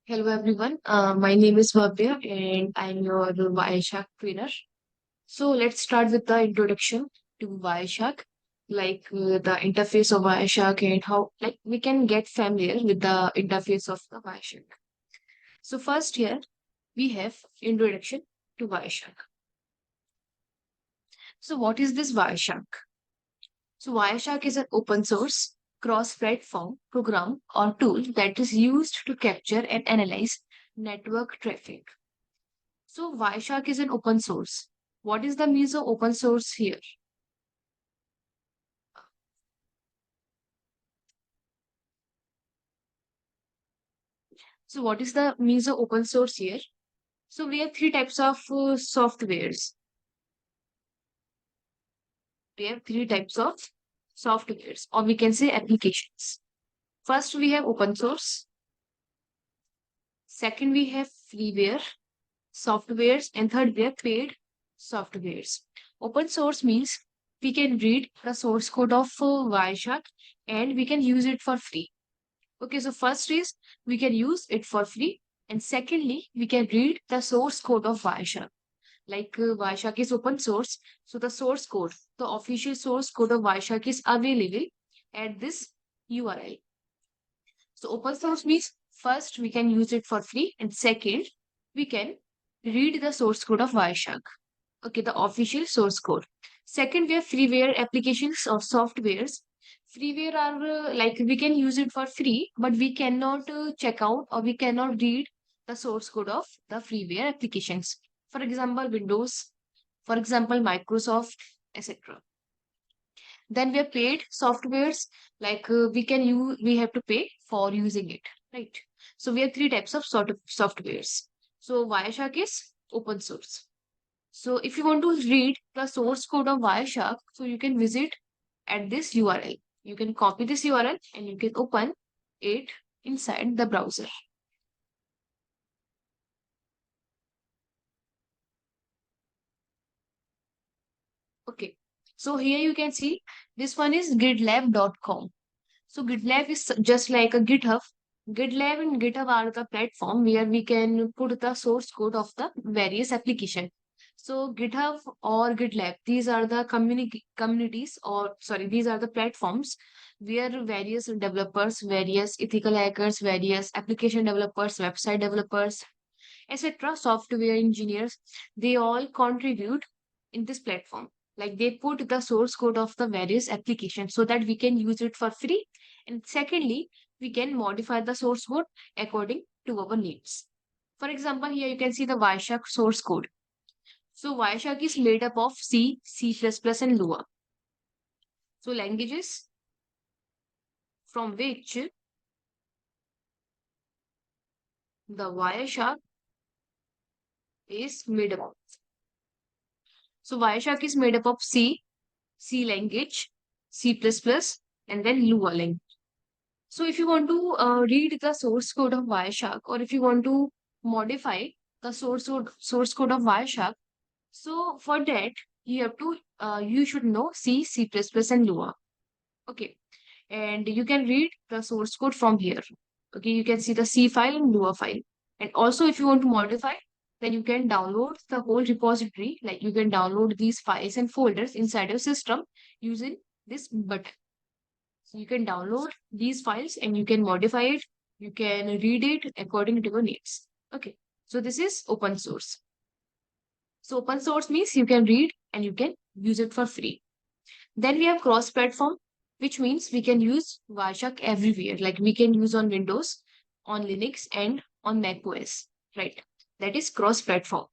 Hello everyone, my name is Bhavya and I'm your Wireshark trainer. So let's start with the introduction to Wireshark, the interface of Wireshark and how we can get familiar with the interface of the Wireshark. So first here we have introduction to Wireshark. So what is this Wireshark? So Wireshark is an open source cross-platform program or tool that is used to capture and analyze network traffic. So Wireshark is an open source. What is the means of open source here? So what is the means of open source here? So we have three types of softwares. We have three types of softwares, or we can say applications. First, we have open source. Second, we have freeware softwares, and third, we have paid softwares. Open source means we can read the source code of Wireshark and we can use it for free. Okay, so first is we can use it for free. And secondly, we can read the source code of Wireshark. Wireshark is open source. So the source code, the official source code of Wireshark is available at this URL. So open source means first we can use it for free. And second, we can read the source code of Wireshark. Okay, the official source code. Second, we have freeware applications or softwares. Freeware are we can use it for free, but we cannot check out or we cannot read the source code of the freeware applications. For example, Windows, for example, Microsoft, etc. Then we have paid softwares we have to pay for using it, right? So we have three types of sort of softwares. So Wireshark is open source. So if you want to read the source code of Wireshark, so you can visit at this URL. You can copy this URL and you can open it inside the browser. Okay. So here you can see this one is gitlab.com. So GitLab is just like a GitHub. GitLab and GitHub are the platform where we can put the source code of the various application. So GitHub or GitLab, these are the communities or sorry, these are the platforms where various developers, various ethical hackers, various application developers, website developers, etc., software engineers, they all contribute in this platform. Like they put the source code of the various applications so that we can use it for free. And secondly, we can modify the source code according to our needs. For example, here you can see the Wireshark source code. So Wireshark is made up of C, C++, and Lua. So languages from which the Wireshark is made up. So Wireshark is made up of C, C language, C++, and then Lua language. So if you want to read the source code of Wireshark, or if you want to modify the source code of Wireshark, so for that you have to you should know C, C++, and Lua. Okay, and you can read the source code from here. Okay, you can see the C file and Lua file. And also, if you want to modify, then you can download the whole repository. Like you can download these files and folders inside your system using this button. So you can download these files and you can modify it. You can read it according to your needs. Okay, so this is open source. So open source means you can read and you can use it for free. Then we have cross-platform, which means we can use Wireshark everywhere. Like we can use on Windows, on Linux, and on Mac OS, right? That is cross-platform.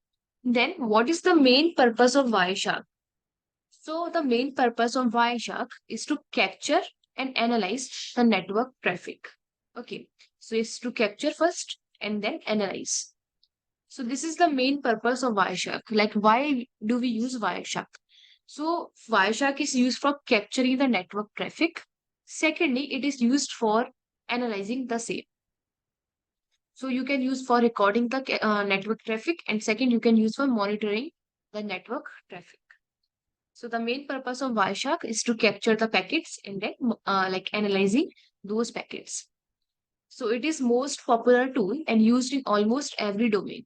Then what is the main purpose of Wireshark? So the main purpose of Wireshark is to capture and analyze the network traffic. Okay, so it's to capture first and then analyze. So this is the main purpose of Wireshark. Like why do we use Wireshark? So Wireshark is used for capturing the network traffic. Secondly, it is used for analyzing the same. So you can use for recording the network traffic, and second, you can use for monitoring the network traffic. So the main purpose of Wireshark is to capture the packets and then analyzing those packets. So it is most popular tool and used in almost every domain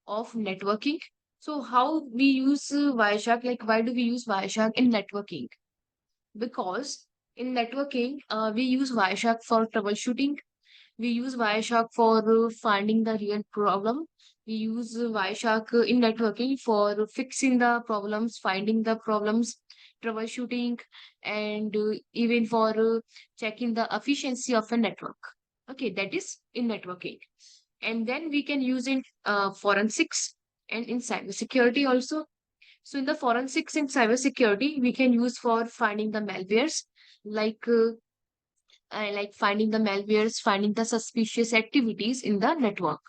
of networking. So how we use Wireshark, like why do we use Wireshark in networking? Because in networking, we use Wireshark for troubleshooting. We use Wireshark for finding the real problem. We use Wireshark in networking for fixing the problems, finding the problems, troubleshooting, and even for checking the efficiency of a network. Okay, that is in networking. And then we can use in forensics and in cybersecurity also. So in the forensics and cybersecurity, we can use for finding the malwares, like like finding the malwares, finding the suspicious activities in the network.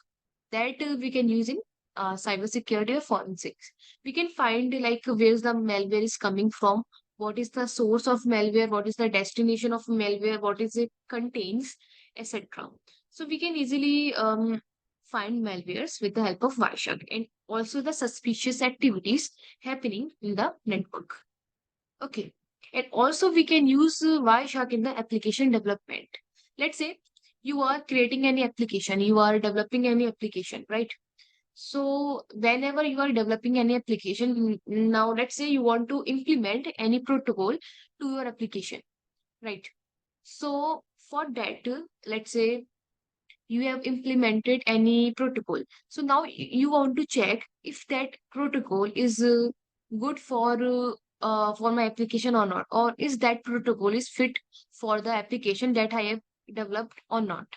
That we can use in cybersecurity or forensics. We can find like where's the malware is coming from, what is the source of malware, what is the destination of malware, what is it contains, etc. So we can easily find malwares with the help of Wireshark and also the suspicious activities happening in the network. Okay. And also we can use Wireshark in the application development. Let's say you are creating any application, you are developing any application, right? So whenever you are developing any application, now let's say you want to implement any protocol to your application, right? So for that, let's say you have implemented any protocol. So now you want to check if that protocol is good for my application or not, or is that protocol is fit for the application that I have developed or not.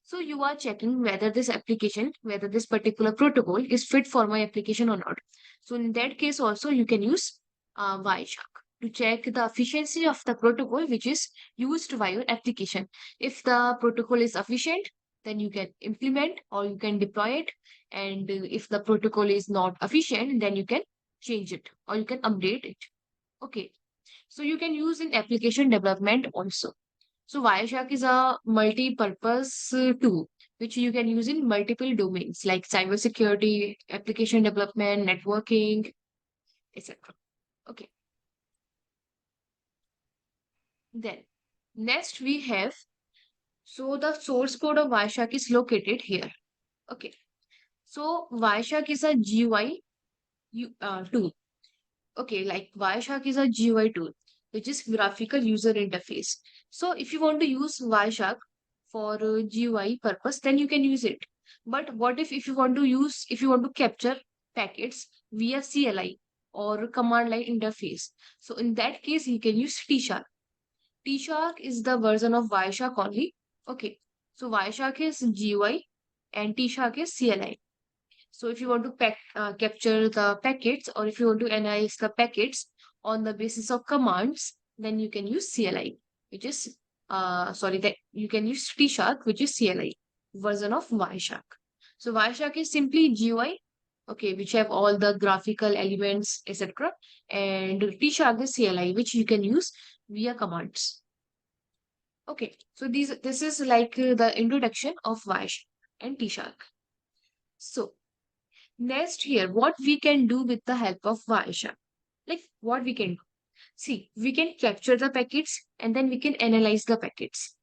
So you are checking whether this application, whether this particular protocol is fit for my application or not. So in that case also you can use Wireshark to check the efficiency of the protocol which is used by your application. If the protocol is efficient, then you can implement or you can deploy it. And if the protocol is not efficient, then you can change it or you can update it. Okay. So you can use in application development also. So Wireshark is a multi-purpose tool which you can use in multiple domains like cybersecurity, application development, networking, etc. Okay. Then next we have, so the source code of Wireshark is located here. Okay. So Wireshark is a GUI tool. Okay, like Wireshark is a GUI tool, which is graphical user interface. So if you want to use Wireshark for GUI purpose, then you can use it. But what if you want to use, if you want to capture packets via CLI or command line interface? So in that case, you can use T-Shark. T-Shark is the version of Wireshark only. Okay, so Wireshark is GUI and T-Shark is CLI. So if you want to capture the packets or if you want to analyze the packets on the basis of commands, then you can use CLI, which is, sorry, that you can use T-Shark, which is CLI version of Wireshark. So Wireshark is simply GUI, okay, which have all the graphical elements, etc. And T-Shark is CLI, which you can use via commands. Okay, so this is like the introduction of Wireshark and T-Shark. So next here, what we can do with the help of Wireshark. Like what we can do. See, we can capture the packets and then we can analyze the packets.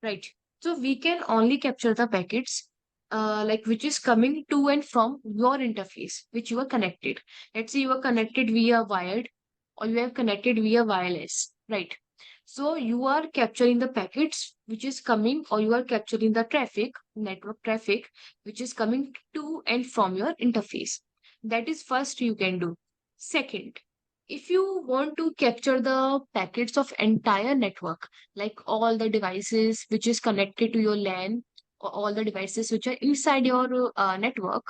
Right. So we can only capture the packets like which is coming to and from your interface, which you are connected. Let's say you are connected via wired or you have connected via wireless. Right. So you are capturing the packets which is coming or you are capturing the traffic, network traffic, which is coming to and from your interface. That is first you can do. Second, if you want to capture the packets of entire network, like all the devices which is connected to your LAN or all the devices which are inside your network.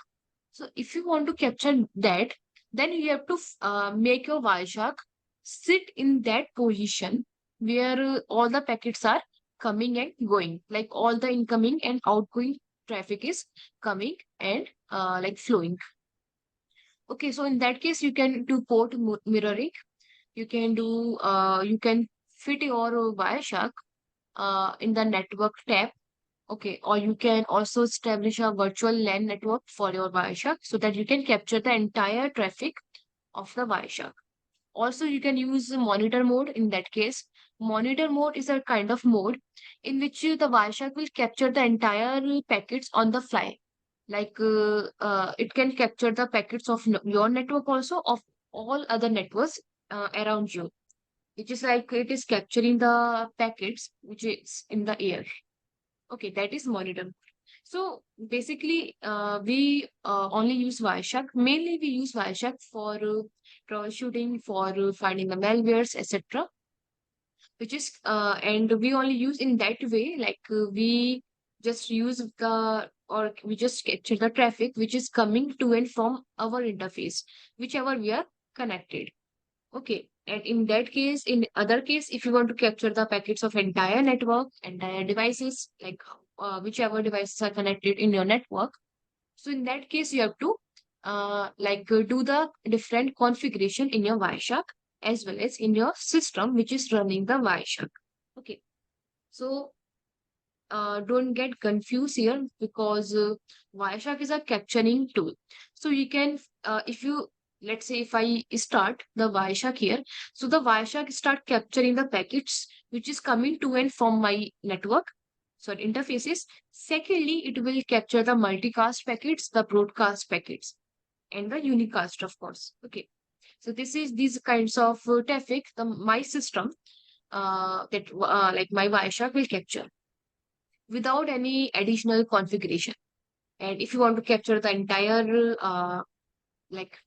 So if you want to capture that, then you have to make your Wireshark sit in that position where all the packets are coming and going, like all the incoming and outgoing traffic is coming and like flowing. Okay, so in that case, you can do port mirroring. You can do, you can fit your Wireshark in the network tab. Okay, or you can also establish a virtual LAN network for your Wireshark so that you can capture the entire traffic of the Wireshark. Also, you can use monitor mode in that case. Monitor mode is a kind of mode in which the Wireshark will capture the entire packets on the fly. Like it can capture the packets of your network also, of all other networks around you, which is like it is capturing the packets which is in the air. Okay, that is monitor. So basically, we only use Wireshark. Mainly, we use Wireshark for troubleshooting, for finding the malwares, etc. Which is and we only use in that way, like we just use the or we just capture the traffic which is coming to and from our interface, whichever we are connected. Okay. And in that case, in other case, if you want to capture the packets of entire network, entire devices, like whichever devices are connected in your network, so in that case, you have to do the different configuration in your Wireshark as well as in your system, which is running the Wireshark. Okay. So don't get confused here, because Wireshark is a capturing tool. So you can, if you, let's say if I start the Wireshark here, so the Wireshark start capturing the packets which is coming to and from my network, so interfaces. Secondly, it will capture the multicast packets, the broadcast packets, and the unicast, of course. Okay. So this is these kinds of traffic, the my system that like my Wireshark will capture without any additional configuration. And if you want to capture the entire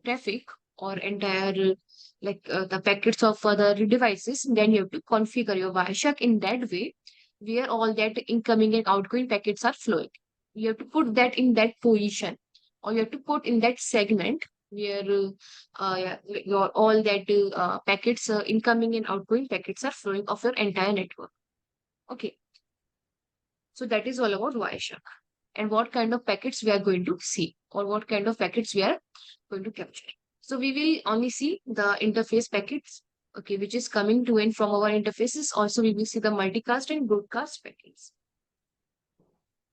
traffic or entire the packets of other devices, then you have to configure your Wireshark in that way where all that incoming and outgoing packets are flowing. You have to put that in that position, or you have to put in that segment where yeah, your all that packets, incoming and outgoing packets are flowing of your entire network. Okay, so that is all about Wireshark and what kind of packets we are going to see, or what kind of packets we are going to capture. So we will only see the interface packets, okay, which is coming to and from our interfaces. Also, we will see the multicast and broadcast packets.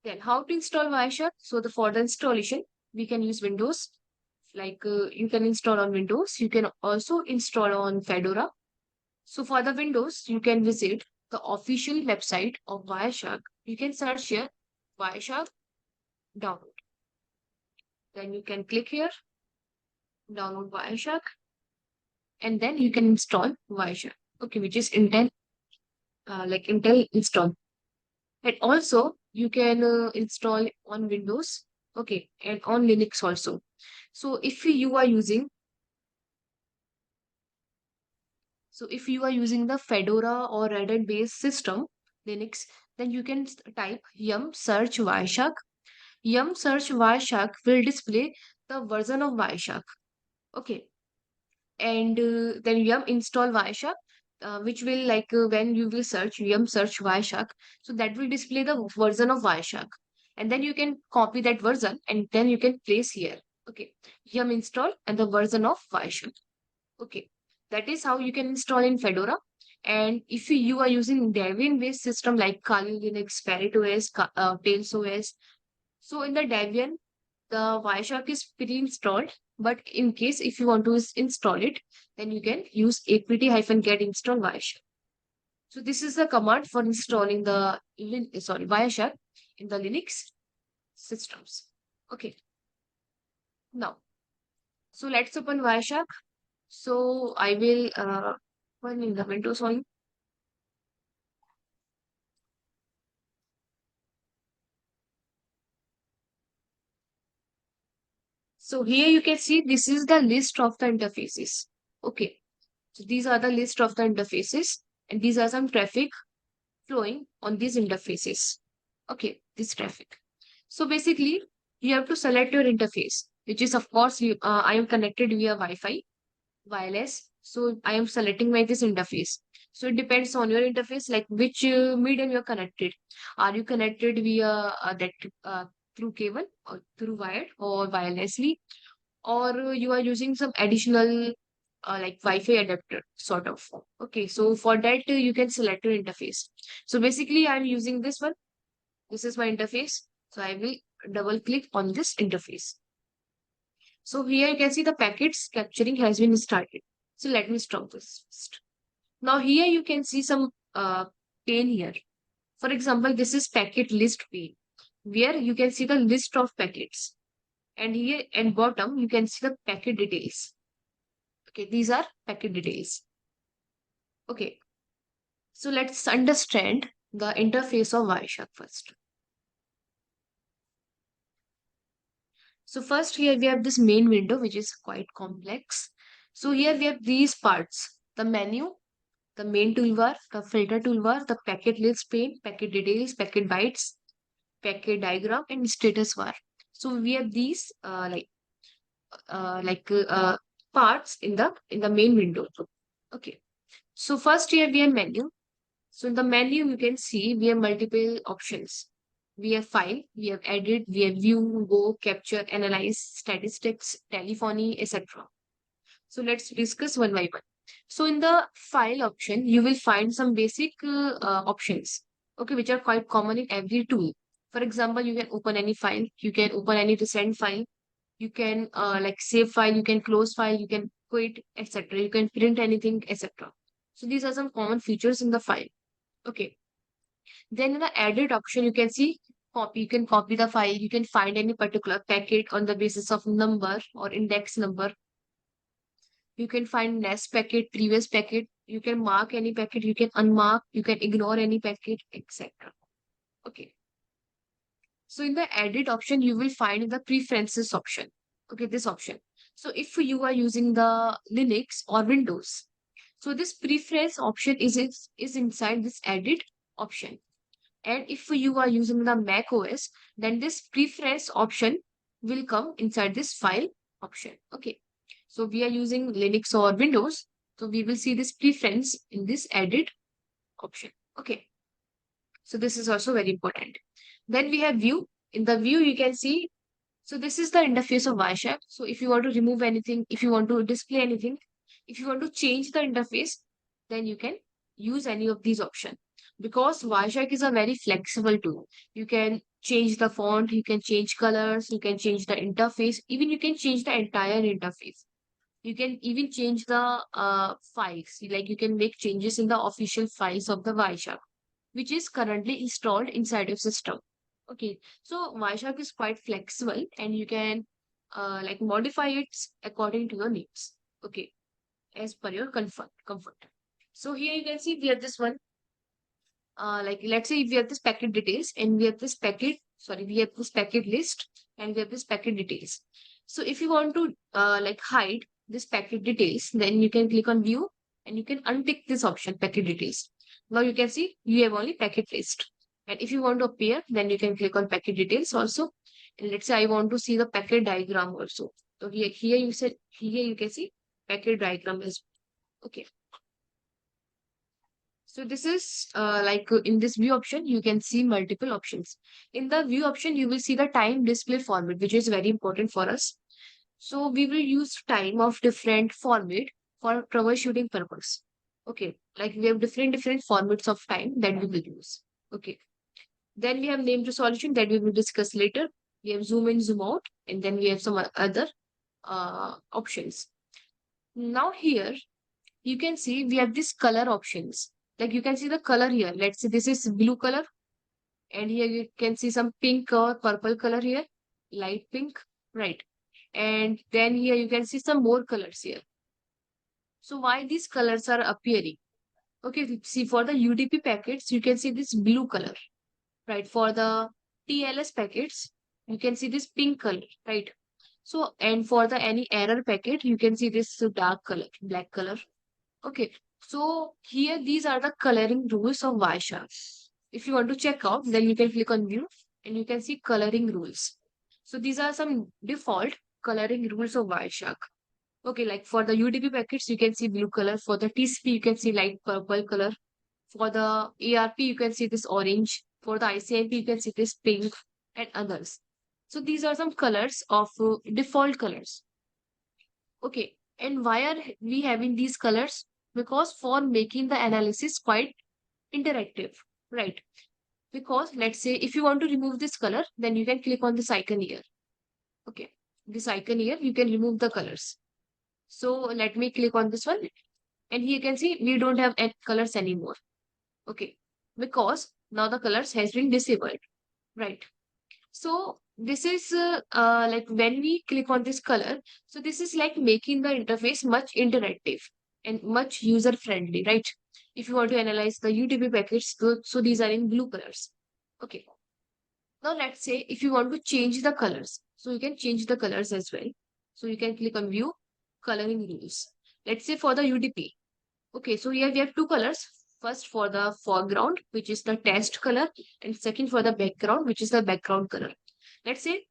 Then how to install Wireshark? So for the installation, we can use Windows. Like you can install on Windows. You can also install on Fedora. So for the Windows, you can visit the official website of Wireshark. You can search here Wireshark download. Then you can click here, download Wireshark, and then you can install Wireshark. Okay, which is Intel, Intel install. And also you can install on Windows, okay, and on Linux also. So if you are using the Fedora or Red Hat based system, Linux, then you can type yum search Wireshark. Yum search Wireshark will display the version of Wireshark. Okay. And then yum install Wireshark, which will when you will search yum search Wireshark, so that will display the version of Wireshark. And then you can copy that version and then you can place here. Okay. Yum install and the version of Wireshark. Okay. That is how you can install in Fedora. And if you are using Debian based system like Kali Linux, Parrot OS, Tails OS, so in the Debian, the Wireshark is pre-installed, but in case if you want to install it, then you can use apt-get install Wireshark. So this is the command for installing the Wireshark in the Linux systems. Okay. Now, so let's open Wireshark. So I will open in the Windows only. So here you can see this is the list of the interfaces. Okay. So these are the list of the interfaces, and these are some traffic flowing on these interfaces. Okay, this traffic. So basically, you have to select your interface, which is of course I am connected via Wi-Fi, wireless. So I am selecting my this interface. So it depends on your interface, like which medium you're connected. Are you connected via through cable or through wired or wirelessly, or you are using some additional Wi-Fi adapter sort of. Okay, so for that you can select your interface. So basically I'm using this one. This is my interface. So I will double click on this interface. So here you can see the packets capturing has been started. So let me stop this first. Now here you can see some pane here. For example, this is packet list pane, where you can see the list of packets. And here at bottom, you can see the packet details. Okay, these are packet details. Okay, so let's understand the interface of Wireshark first. So first here we have this main window, which is quite complex. So here we have these parts: the menu, the main toolbar, the filter toolbar, the packet list pane, packet details, packet bytes, packet diagram, and status bar. So we have these parts in the main window. Okay. So first here we have menu. So in the menu you can see we have multiple options. We have file, we have edit, we have view, go, capture, analyze, statistics, telephony, etc. So let's discuss one by one. So in the file option, you will find some basic options, okay, which are quite common in every tool. For example, you can open any file, you can open any recent file, you can like save file, you can close file, you can quit, etc. You can print anything, etc. So these are some common features in the file. Okay. Then in the edit option, you can see copy. You can copy the file. You can find any particular packet on the basis of number or index number. You can find next packet, previous packet. You can mark any packet. You can unmark. You can ignore any packet, etc. Okay. So in the edit option, you will find the preferences option. Okay, this option. So if you are using the Linux or Windows, so this preference option is inside this edit option. And if you are using the Mac OS, then this preference option will come inside this file option. Okay. So we are using Linux or Windows. So we will see this preference in this edit option. Okay. So this is also very important. Then we have view. In the view, you can see. So this is the interface of Wireshark. So if you want to remove anything, if you want to display anything, if you want to change the interface, then you can use any of these options. Because Wireshark is a very flexible tool. You can change the font, you can change colors, you can change the interface, even you can change the entire interface. You can even change the files. Like you can make changes in the official files of the Wireshark, which is currently installed inside your system. Okay, so Wireshark is quite flexible and you can like modify it according to your needs. Okay, as per your comfort. So here you can see we have this one. Like let's say we have this packet details and we have this packet. Sorry, we have this packet list and we have this packet details. So if you want to like hide this packet details, then you can click on view and you can untick this option packet details. Now you can see you have only packet list. And if you want to appear, then you can click on packet details also. And let's say I want to see the packet diagram also. So here you said here you can see packet diagram is okay. So this is in this view option, you can see multiple options. In the view option, you will see the time display format, which is very important for us. So we will use time of different format for troubleshooting purpose. Okay, like we have different formats of time that we will use. Okay. Then we have name resolution that we will discuss later. We have zoom in, zoom out, and then we have some other options. Now here, you can see we have these color options. Like you can see the color here. Let's say this is blue color. And here you can see some pink or purple color here. Light pink, right. And then here you can see some more colors here. So why these colors are appearing? Okay, see for the UDP packets, you can see this blue color, right? For the TLS packets, you can see this pink color, right? So, and for the any error packet, you can see this dark color, black color. Okay, so here these are the coloring rules of Wireshark. If you want to check out, then you can click on view and you can see coloring rules. So these are some default coloring rules of Wireshark. Okay, like for the UDP packets, you can see blue color. For the TCP, you can see light purple color. For the ARP, you can see this orange. For the ICMP, you can see this pink and others. So these are some colors of default colors. Okay, and why are we having these colors? Because for making the analysis quite interactive, right? Because let's say if you want to remove this color, then you can click on this icon here. Okay, this icon here, you can remove the colors. So let me click on this one. And here you can see we don't have colors anymore. Okay, because now the colors has been disabled, right? So this is like when we click on this color, so this is like making the interface much interactive and much user friendly, right? If you want to analyze the UDP packets, so these are in blue colors. Okay. Now let's say if you want to change the colors, so you can change the colors as well. So you can click on view coloring rules. Let's say for the UDP. Okay, so here we have two colors. First for the foreground, which is the test color, and second for the background, which is the background color. Let's say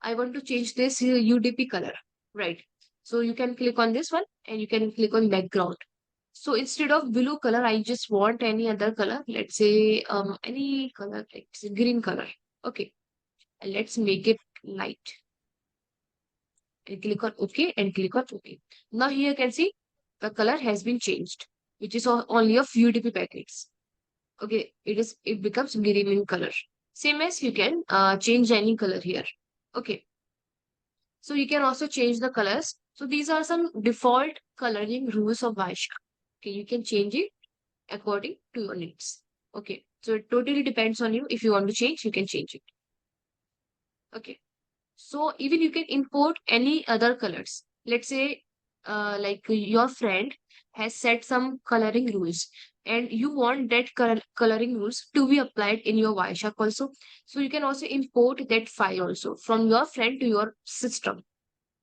I want to change this UDP color, right? So you can click on this one and you can click on background. So instead of blue color, I just want any other color. Let's say any color, like say green color. Okay, and let's make it light. And click on OK and click on OK. Now here you can see the color has been changed, which is only of UDP packets. Okay, it becomes green in color. Same as you can change any color here. Okay, so you can also change the colors. So these are some default coloring rules of Wireshark. Okay, you can change it according to your needs. Okay, so it totally depends on you. If you want to change, you can change it. Okay, so even you can import any other colors. Let's say, like your friend has set some coloring rules, and you want that coloring rules to be applied in your Wireshark also. So you can also import that file also from your friend to your system.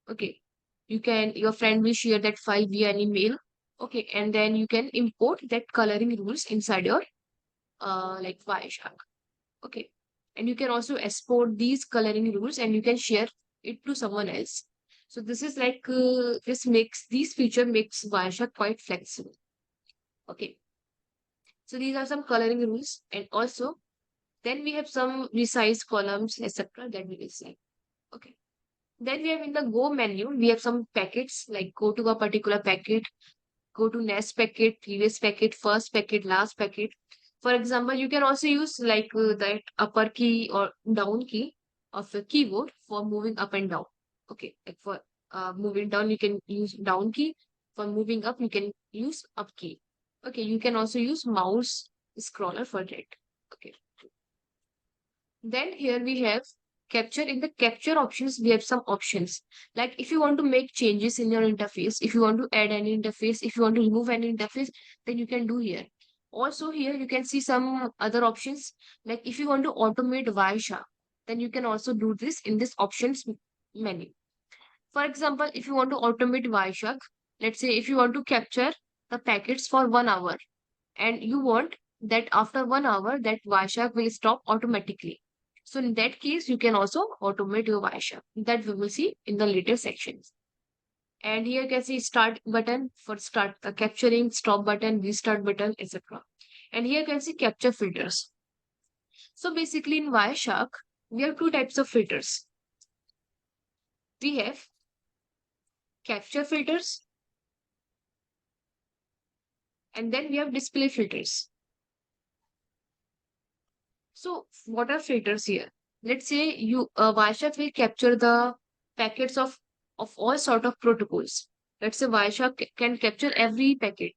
Okay, your friend will share that file via an email. Okay, and then you can import that coloring rules inside your like Wireshark. Okay, and you can also export these coloring rules and you can share it to someone else. So this is like this feature makes Wireshark quite flexible. Okay, so these are some coloring rules, and also then we have some resize columns, etc. that we will see. Okay. Then we have in the Go menu, we have some packets like go to a particular packet, go to next packet, previous packet, first packet, last packet. For example, you can also use like that upper key or down key of a keyboard for moving up and down. Okay, like for moving down, you can use down key. For moving up, you can use up key. Okay, you can also use mouse scroller for that. Okay. Then here we have capture. In the capture options, we have some options. Like if you want to make changes in your interface, if you want to add any interface, if you want to remove any interface, then you can do here. Also here you can see some other options. Like if you want to automate Wireshark, then you can also do this in this options menu. For example, if you want to automate Wireshark, let's say if you want to capture the packets for 1 hour and you want that after 1 hour that Wireshark will stop automatically. So in that case, you can also automate your Wireshark. That we will see in the later sections. And here you can see start button for start the capturing, stop button, restart button, etc. And here you can see capture filters. So basically in Wireshark, we have two types of filters. We have capture filters and then we have display filters. So what are filters here? Let's say Wireshark will capture the packets of all sort of protocols. Let's say Wireshark can capture every packet,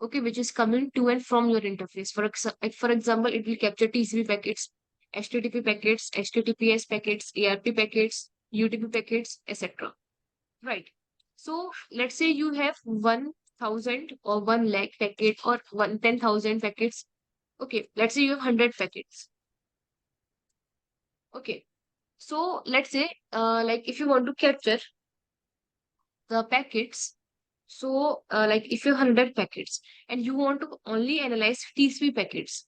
okay, which is coming to and from your interface. For example, it will capture TCP packets, HTTP packets, HTTPS packets, ARP packets, UDP packets, etc. Right. So let's say you have 1,000 or 1 lakh packet or 10,000 packets. Okay, let's say you have 100 packets. Okay. So let's say, like if you want to capture the packets, so like if you have 100 packets and you want to only analyze TCP packets,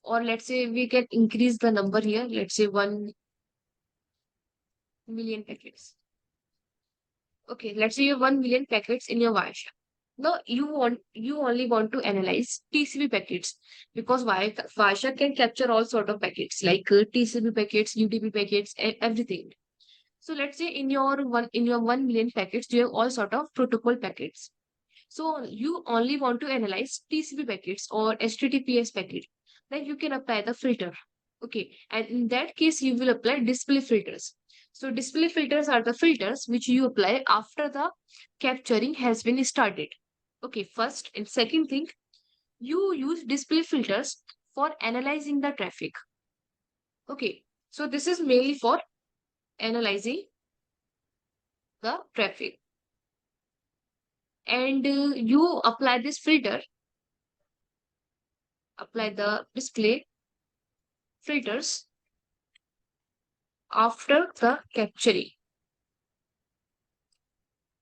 or let's say we can increase the number here, let's say 1 million packets. Okay, let's say you have 1 million packets in your Wireshark. Now you only want to analyze TCP packets because Wireshark can capture all sort of packets like TCP packets, UDP packets, everything. So let's say in your 1 million packets, you have all sort of protocol packets. So you only want to analyze TCP packets or HTTPS packet. Then you can apply the filter. Okay. And in that case, you will apply display filters. So display filters are the filters which you apply after the capturing has been started. Okay. First and second thing, you use display filters for analyzing the traffic. Okay, so this is mainly for analyzing the traffic. And you apply this filter, apply the display filters after the capturing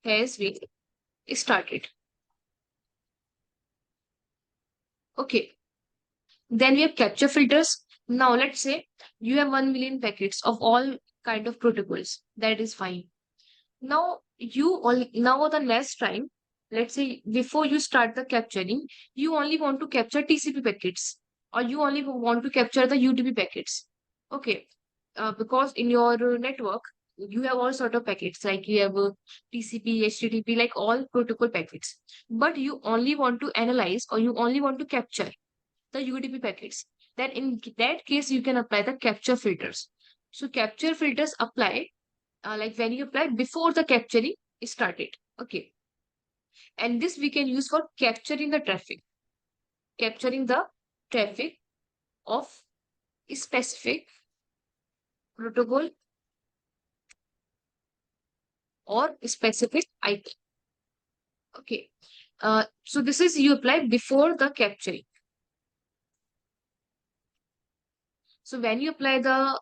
has been started. Okay, then we have capture filters. Now let's say you have 1 million packets of all kind of protocols. That is fine. Now the next time, let's say before you start the capturing, you only want to capture TCP packets or you only want to capture the UDP packets. Okay, because in your network you have all sort of packets like you have TCP, HTTP, like all protocol packets. But you only want to analyze or you only want to capture the UDP packets. Then in that case you can apply the capture filters. So capture filters apply like when you apply before the capturing is started. Okay. And this we can use for capturing the traffic of specific protocol or specific IP. Okay. So this is you apply before the capturing. So when you apply the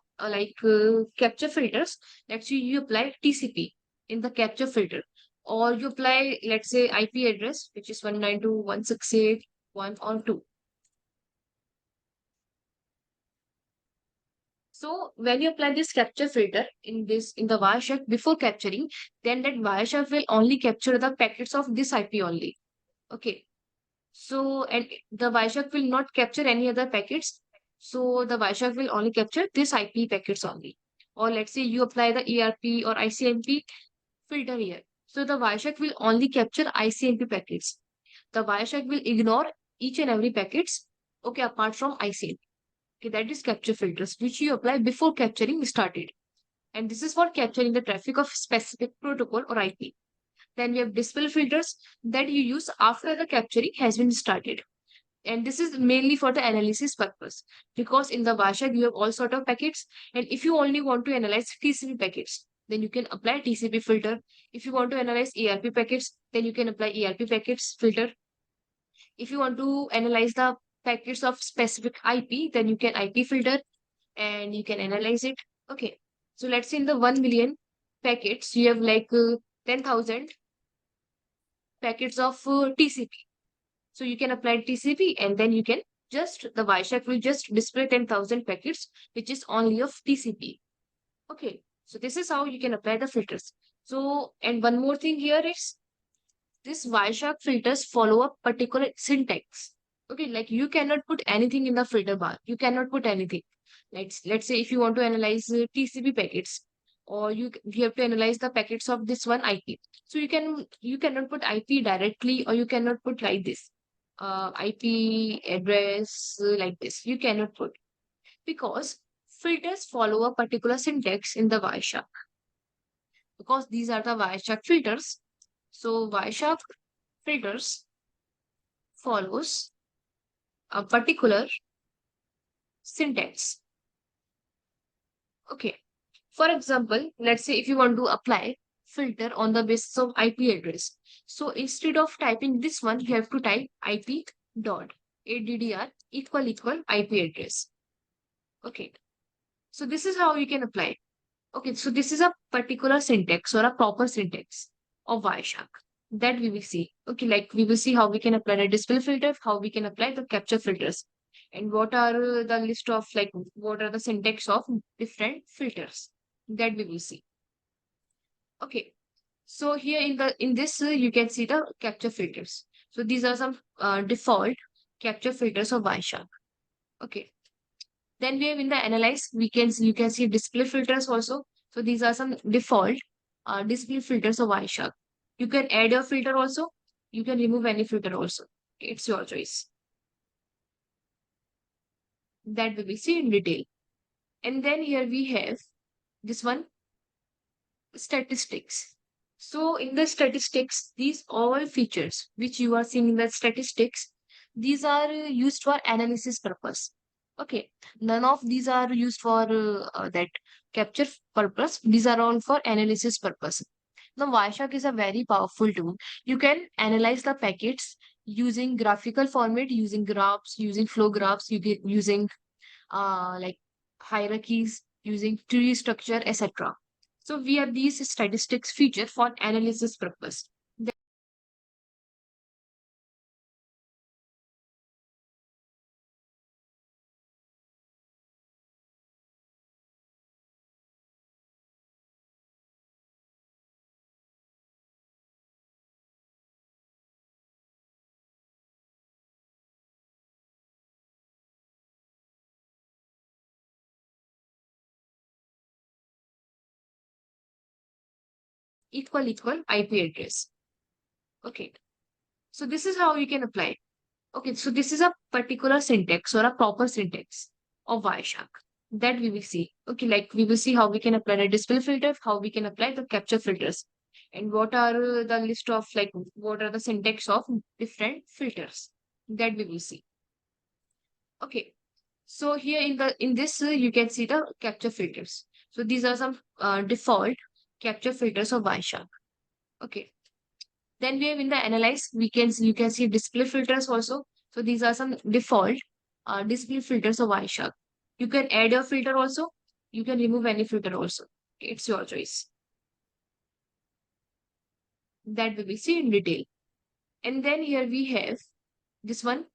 capture filters, let's say you apply TCP in the capture filter, or you apply, let's say, IP address, which is 192.168.1 or 2. So when you apply this capture filter in the Wireshark before capturing, then that Wireshark will only capture the packets of this IP only. Okay. So and the Wireshark will not capture any other packets. So the Wireshark will only capture this IP packets only. Or let's say you apply the ERP or ICMP filter here. So the Wireshark will only capture ICMP packets. The Wireshark will ignore each and every packets, okay, apart from ICMP. Okay, that is capture filters, which you apply before capturing started. And this is for capturing the traffic of specific protocol or IP. Then we have display filters that you use after the capturing has been started. And this is mainly for the analysis purpose because in the Wireshark you have all sort of packets. And if you only want to analyze TCP packets, then you can apply TCP filter. If you want to analyze ERP packets, then you can apply ERP packets filter. If you want to analyze the packets of specific IP, then you can IP filter and you can analyze it. Okay. So let's say in the 1 million packets, you have like 10,000 packets of TCP. So you can apply TCP and then you can the Wireshark will just display 10,000 packets, which is only of TCP. Okay. So this is how you can apply the filters. So, and one more thing here is this Wireshark filters follow a particular syntax. Okay, like you cannot put anything in the filter bar. You cannot put anything. Let's say if you want to analyze TCP packets, or you have to analyze the packets of this one IP. So you cannot put IP directly, or you cannot put like this IP address like this. You cannot put because filters follow a particular syntax in the Wireshark because these are the Wireshark filters. So Wireshark filters follows a particular syntax. Okay. For example, let's say if you want to apply filter on the basis of IP address. So instead of typing this one, you have to type IP dot ADDR equal IP address. Okay. So this is how you can apply. Okay. So this is a particular syntax or a proper syntax of Wireshark that we will see. Okay. Like we will see how we can apply the display filter, how we can apply the capture filters and what are the list of like what are the syntax of different filters that we will see. Okay, so here in this you can see the capture filters. So these are some default capture filters of Wireshark. Okay, then we have in the analyze you can see display filters also. So these are some default display filters of Wireshark. You can add your filter also. You can remove any filter also. It's your choice. That we will see in detail. And then here we have this one statistics. So in the statistics, these all features which you are seeing in the statistics, these are used for analysis purpose. Okay, none of these are used for that capture purpose. These are all for analysis purpose. Now, Wireshark is a very powerful tool. You can analyze the packets using graphical format, using graphs, using flow graphs, using like hierarchies, using tree structure, etc. So we have these statistics feature for analysis purpose. Equal IP address. Okay, so this is how you can apply. Okay, so this is a particular syntax or a proper syntax of Wireshark that we will see. Okay, like we will see how we can apply the display filter, how we can apply the capture filters, and what are the list of like what are the syntax of different filters that we will see. Okay, so here in this you can see the capture filters. So these are some default capture filters of Wireshark. Okay. Then we have in the analyze, you can see display filters also. So these are some default display filters of Wireshark. You can add your filter also. You can remove any filter also. It's your choice. That we will see in detail. And then here we have this one,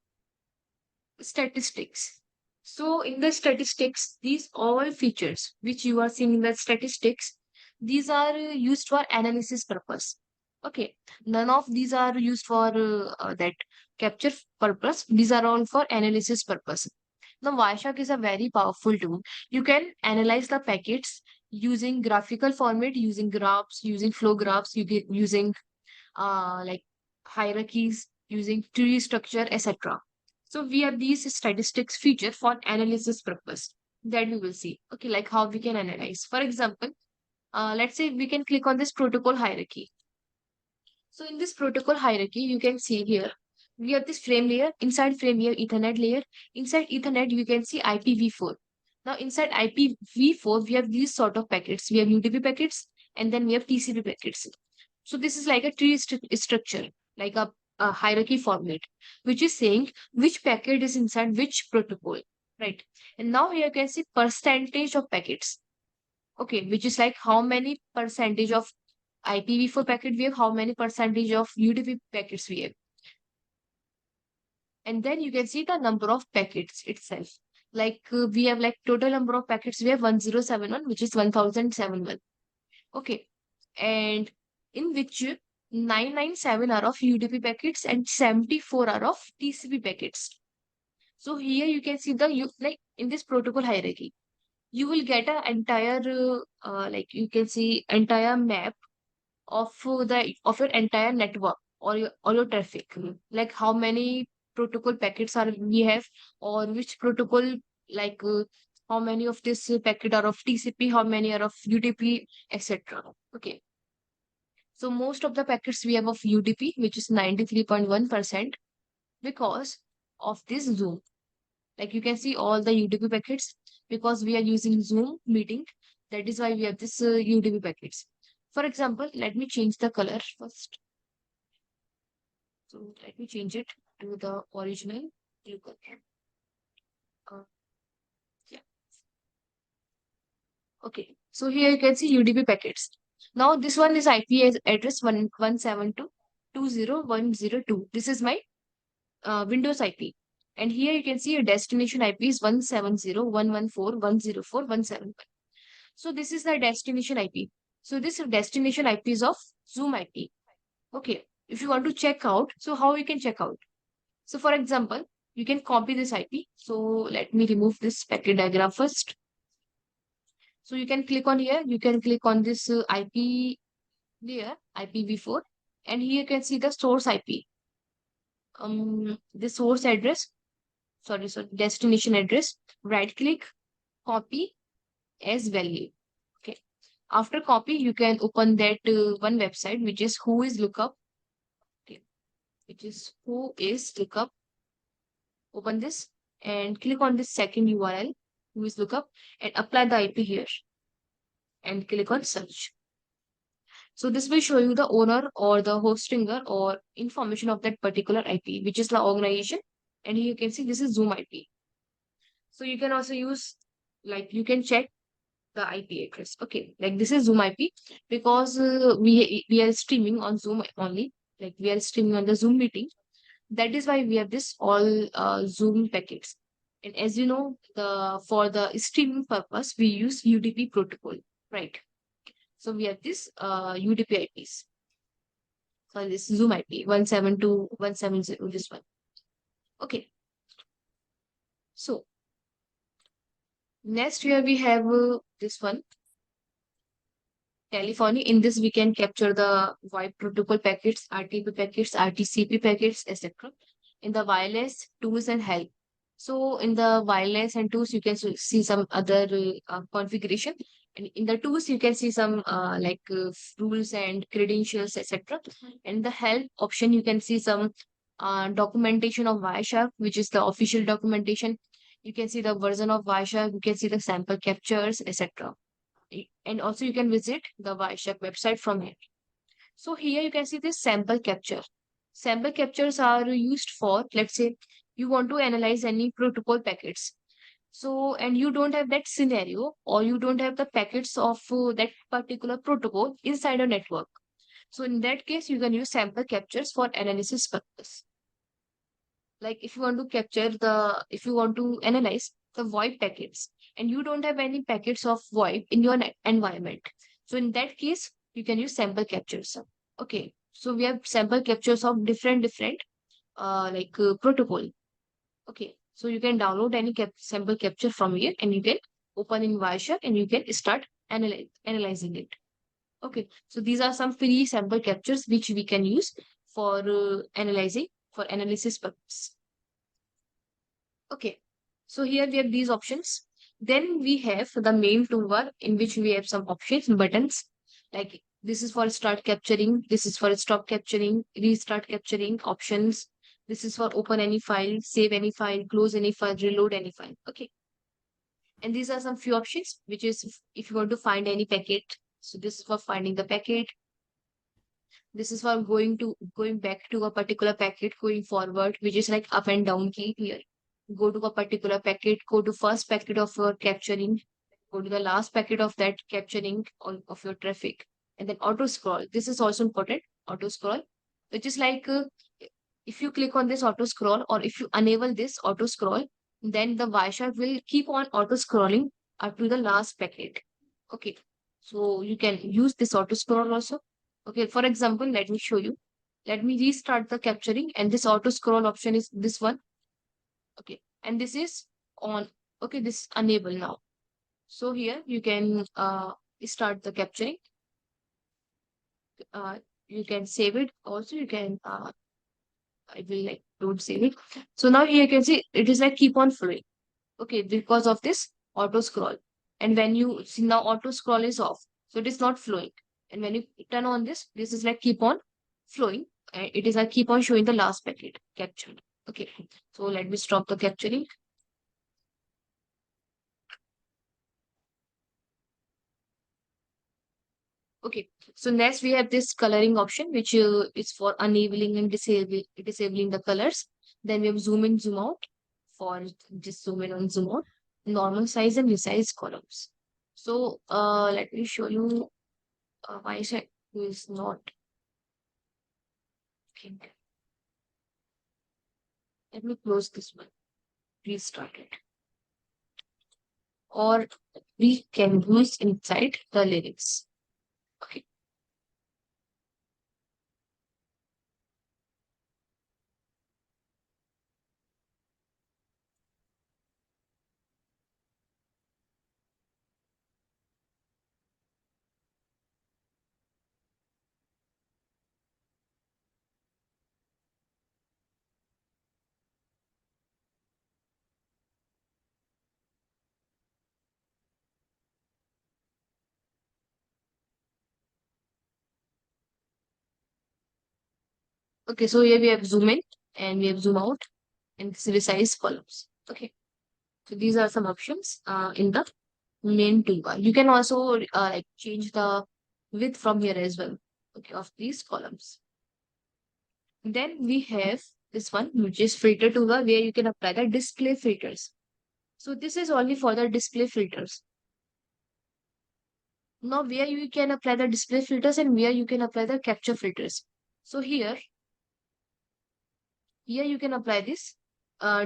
statistics. So in the statistics, these all features which you are seeing in the statistics, these are used for analysis purpose. Okay, none of these are used for that capture purpose. These are all for analysis purpose. Now, Wireshark is a very powerful tool. You can analyze the packets using graphical format, using graphs, using flow graphs, using like hierarchies, using tree structure, etc. So we have these statistics feature for analysis purpose that we will see. Okay, like how we can analyze. For example, let's say we can click on this protocol hierarchy. So in this protocol hierarchy, you can see here, we have this frame layer. Inside frame, we have Ethernet layer. Inside Ethernet, you can see IPv4. Now inside IPv4, we have these sort of packets. We have UDP packets, and then we have TCP packets. So this is like a tree structure, like a hierarchy format, which is saying which packet is inside which protocol, right? And now here you can see percentage of packets. Okay, which is like how many percentage of IPv4 packet we have, how many percentage of UDP packets we have. And then you can see the number of packets itself. Like we have like total number of packets, we have 1071, which is 1071. Okay. And in which 997 are of UDP packets and 74 are of TCP packets. So here you can see like in this protocol hierarchy, you will get an entire like you can see entire map of of your entire network or your traffic, like how many protocol packets are we have, or which protocol, like how many of this packet are of TCP, how many are of UDP, etc. Okay, so most of the packets we have of UDP, which is 93.1%, because of this Zoom. Like you can see all the UDP packets because we are using Zoom meeting. That is why we have this UDP packets. For example, let me change the color first. So let me change it to the original blue color. Uh, yeah. Okay. So here you can see UDP packets. Now this one is IP address 172.102.0.102. This is my Windows IP. And here you can see your destination IP is 170.114.104.171. So this is the destination IP. So this destination IP is of Zoom IP. Okay. If you want to check out, so how you can check out? So for example, you can copy this IP. So let me remove this packet diagram first. So you can click on here. You can click on this IP layer, IPv4, and here you can see the source IP. The source address, sorry, destination address. Right click, copy as value. Okay. After copy, you can open that one website, which is who is lookup. Okay. Which is who is lookup. Open this and click on this second URL, who is lookup, and apply the IP here and click on search. So this will show you the owner or the hostinger or information of that particular IP, which is the organization. And here you can see this is Zoom IP. So you can also use, like you can check the IP address. Okay, like this is Zoom IP because we are streaming on Zoom only. Like we are streaming on the Zoom meeting. That is why we have this all Zoom packets. And as you know, the for the streaming purpose, we use UDP protocol, right? So we have this UDP IPs. So this Zoom IP 172.170, this one. Okay. So next here we have this one, telephony. In this, we can capture the VoIP protocol packets, RTP packets, RTCP packets, etc. In the wireless tools and help. So in the wireless and tools, you can see some other configuration. And in the tools, you can see some rules and credentials, etc. And the help option, you can see some documentation of Wireshark, which is the official documentation. You can see the version of Wireshark. You can see the sample captures, etc. And also you can visit the Wireshark website from here. So here you can see this sample capture. Sample captures are used for, let's say, you want to analyze any protocol packets. So, and you don't have that scenario or you don't have the packets of that particular protocol inside a network. So in that case, you can use sample captures for analysis purpose. Like if you want to if you want to analyze the VoIP packets and you don't have any packets of VoIP in your environment. So in that case, you can use sample captures. Okay. So we have sample captures of different protocol. Okay. So you can download any sample capture from here and you can open in Wireshark and you can start analyzing it. Okay. So these are some free sample captures which we can use for analyzing for analysis purpose. Okay, so here we have these options. Then we have the main toolbar in which we have some options, buttons. Like this is for start capturing, this is for stop capturing, restart capturing options. This is for open any file, save any file, close any file, reload any file. Okay. And these are some few options, which is if you want to find any packet. So this is for finding the packet. This is for going back to a particular packet, going forward, which is like up and down key here. Go to a particular packet, go to first packet of your capturing, go to the last packet of that capturing of your traffic, and then auto scroll. This is also important, auto scroll, which is like if you click on this auto scroll or if you enable this auto scroll, then the Wireshark will keep on auto scrolling up to the last packet. Okay, so you can use this auto scroll also. Okay, for example, let me show you. Let me restart the capturing and this auto scroll option is this one. Okay, and this is on. Okay, this is enable now. So here you can start the capturing. You can save it. Also, you can I will like don't save it. So now here you can see it is like keep on flowing. Okay, because of this auto scroll. And when you see now auto scroll is off, so it is not flowing. And when you turn on this is like keep on flowing. It is like keep on showing the last packet captured. Okay, so let me stop the capturing. Okay, so next we have this coloring option, which is for enabling and disabling the colors. Then we have zoom in, zoom out for just zoom in and zoom out, normal size and resize columns. So let me show you why it is not okay. Let me close this one, restart it. Or we can use inside the lyrics. Okay. Okay, so here we have zoom in and we have zoom out. and resize columns. Okay. So these are some options in the main toolbar. You can also like change the width from here as well. Okay, of these columns. Then we have this one, which is filter toolbar, where you can apply the display filters. So this is only for the display filters. Now where you can apply the display filters and where you can apply the capture filters. So here you can apply this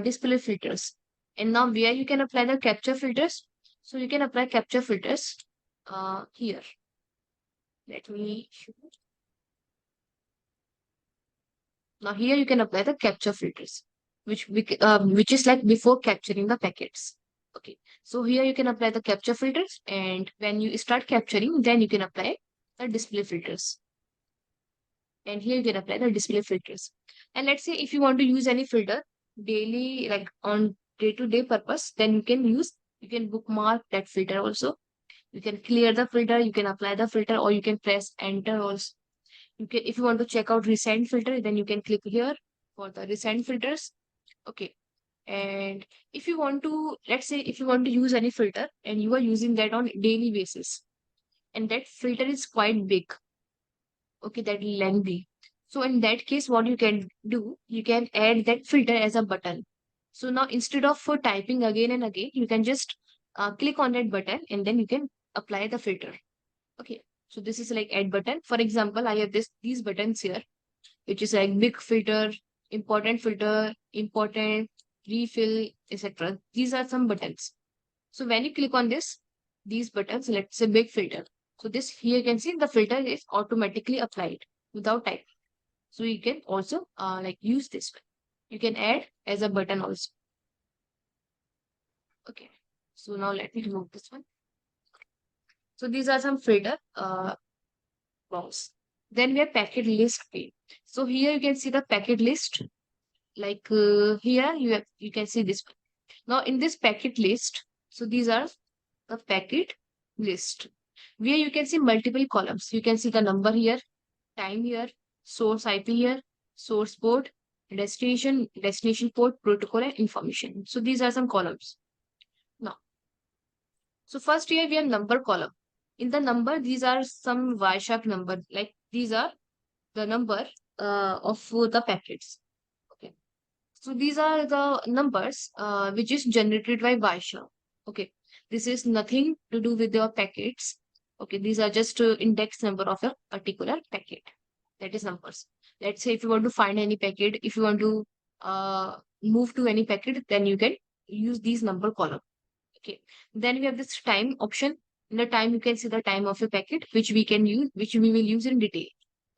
display filters. And now where you can apply the capture filters. So you can apply capture filters here. Let me show. Now here you can apply the capture filters, which is like before capturing the packets. Okay, so here you can apply the capture filters, and when you start capturing, then you can apply the display filters. And here you can apply the display filters. And let's say if you want to use any filter daily, like on day-to-day purpose, then you can bookmark that filter also. You can clear the filter, you can apply the filter, or you can press enter also. You can, if you want to check out recent filter, then you can click here for the recent filters. Okay. And if you want to, let's say if you want to use any filter and you are using that on daily basis, and that filter is quite big, okay, that lengthy. So in that case, what you can do, you can add that filter as a button. So now instead of for typing again and again, you can just click on that button and then you can apply the filter. Okay. So this is like add button. For example, I have these buttons here, which is like big filter, important, refill, etc. These are some buttons. So when you click on these buttons, let's say big filter. So this here you can see the filter is automatically applied without typing. So you can also like use this one. You can add as a button also. Okay. So now let me remove this one. So these are some filter box. Then we have packet list pane. So here you can see the packet list. Like here you can see this one. Now in this packet list, so these are the packet list where you can see multiple columns. You can see the number here, time here, source IP here, source port, destination port, protocol, and information. So these are some columns. Now, so first here we have number column. In the number, these are some Wireshark number. Like these are the number of the packets. Okay. So these are the numbers which is generated by Wireshark. Okay. This is nothing to do with your packets. Okay. These are just index number of a particular packet. That is numbers. Let's say if you want to find any packet, if you want to move to any packet, then you can use these number column. Okay. Then we have this time option. In the time, you can see the time of a packet, which we can use, which we will use in detail.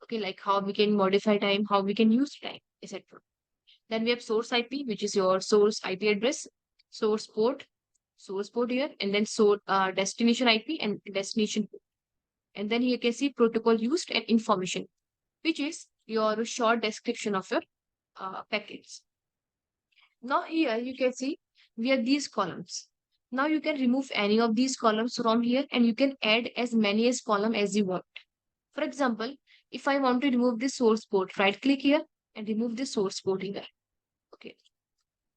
Okay, like how we can modify time, how we can use time, etc. Then we have source IP, which is your source IP address, source port here, and then destination IP and destination port. And then you can see protocol used and information, which is your short description of your packets. Now here you can see we have these columns. Now you can remove any of these columns from here and you can add as many as column as you want. For example, if I want to remove this source port, right click here and remove this source port here. Okay.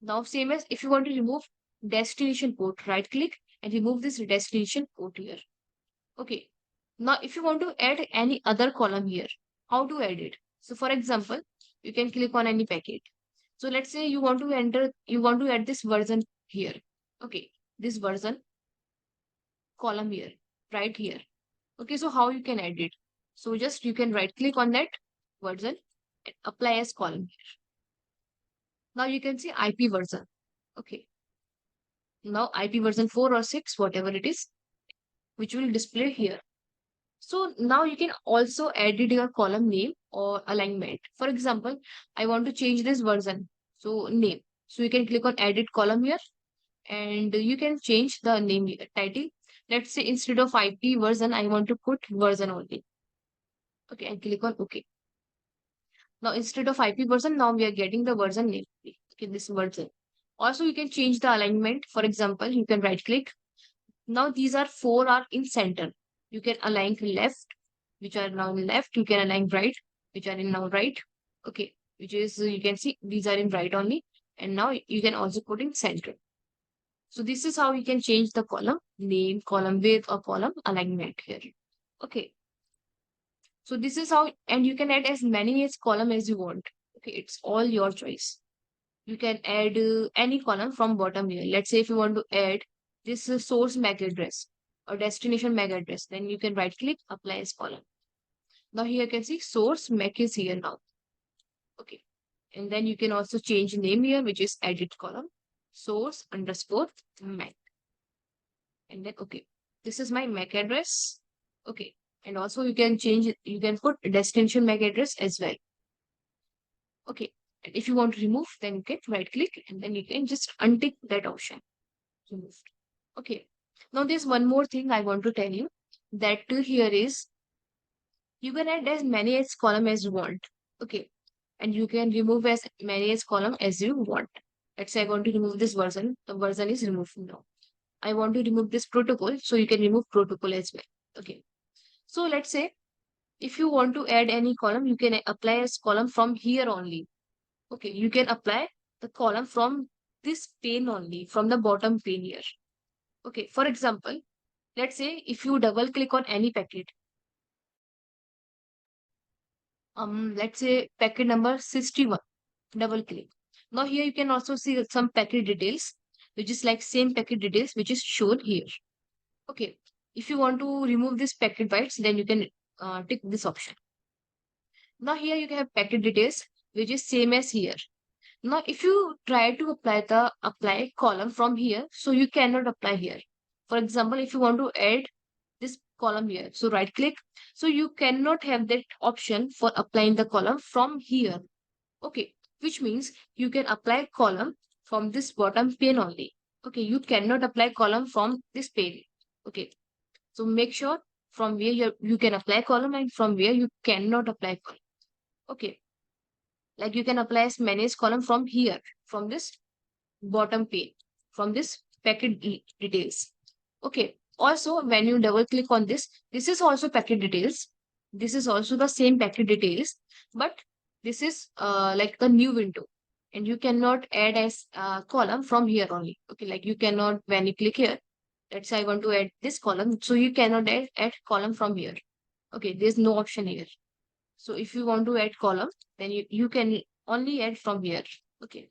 Now same as if you want to remove destination port, right click and remove this destination port here. Okay. Now if you want to add any other column here, how to add it? So for example, you can click on any packet. So let's say you want to add this version here. Okay, this version column here, right here. Okay, so how you can add it? So just you can right click on that version and apply as column here. Now you can see IP version. Okay. Now IP version 4 or 6, whatever it is, which will display here. So now you can also edit your column name or alignment. For example, I want to change this version. So name. So you can click on edit column here and you can change the name title. Let's say instead of IP version, I want to put version only. Okay, and click on OK. Now instead of IP version, now we are getting the version name. Okay, this version. Also, you can change the alignment. For example, you can right click. Now these are 4 are in center. You can align left, which are now left. You can align right, which are in now right. Okay, which is you can see these are in right only. And now you can also put in center. So this is how you can change the column name, column width, or column alignment here. Okay. So this is how, and you can add as many as column as you want. Okay, it's all your choice. You can add any column from bottom here. Let's say if you want to add this source MAC address or destination MAC address, then you can right click, apply as column. Now here you can see source MAC is here now. Okay. And then you can also change name here, which is edit column, source underscore MAC. And then, okay, this is my MAC address. Okay. And also you can change it, you can put destination MAC address as well. Okay. And if you want to remove, then you can right click and then you can just untick that option. Removed. Okay. Now there's one more thing I want to tell you that here is you can add as many as column as you want. Okay. And you can remove as many as column as you want. Let's say I want to remove this version. The version is removed now. I want to remove this protocol. So you can remove protocol as well. Okay. So let's say if you want to add any column, you can apply as column from here only. Okay. You can apply the column from this pane only, from the bottom pane here. Okay. For example, let's say if you double click on any packet, let's say packet number 61, double click. Now here you can also see some packet details, which is like same packet details, which is shown here. Okay. If you want to remove this packet bytes, then you can tick this option. Now here you can have packet details, which is same as here. Now if you try to apply column from here, so you cannot apply here. For example, if you want to add this column here, so right click. So you cannot have that option for applying the column from here. Okay, which means you can apply column from this bottom pane only. Okay, you cannot apply column from this pane. Okay, so make sure from where you can apply column and from where you cannot apply column. Okay, like you can apply as many as column from here, from this bottom pane, from this packet details. Okay, also when you double click on this, this is also packet details. This is also the same packet details, but this is like the new window and you cannot add as column from here only. Okay, like you cannot, when you click here, let's say I want to add this column, so you cannot add column from here. Okay, there's no option here. So if you want to add column, then you can only add from here. Okay,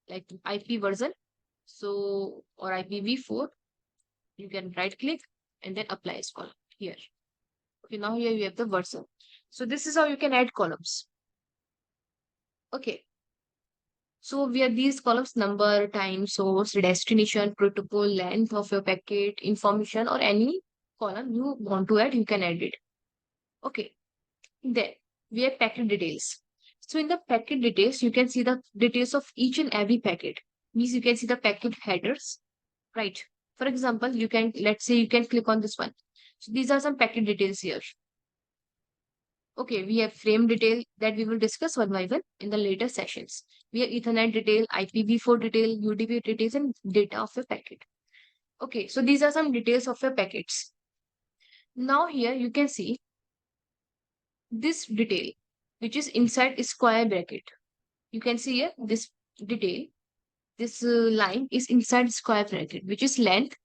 like IP version, so or IPv4, you can right click and then apply as column here. Okay, now here you have the version. So this is how you can add columns. Okay. So we have these columns: number, time, source, destination, protocol, length of your packet, information, or any column you want to add, you can add it. Okay. Then we have packet details. So in the packet details, you can see the details of each and every packet. Means you can see the packet headers, right? For example, you can, let's say you can click on this one. So these are some packet details here. Okay, we have frame detail that we will discuss one by one in the later sessions. We have Ethernet detail, IPv4 detail, UDP details, and data of your packet. Okay, so these are some details of your packets. Now here you can see this detail, which is inside a square bracket. You can see here this detail, this line is inside square bracket, which is length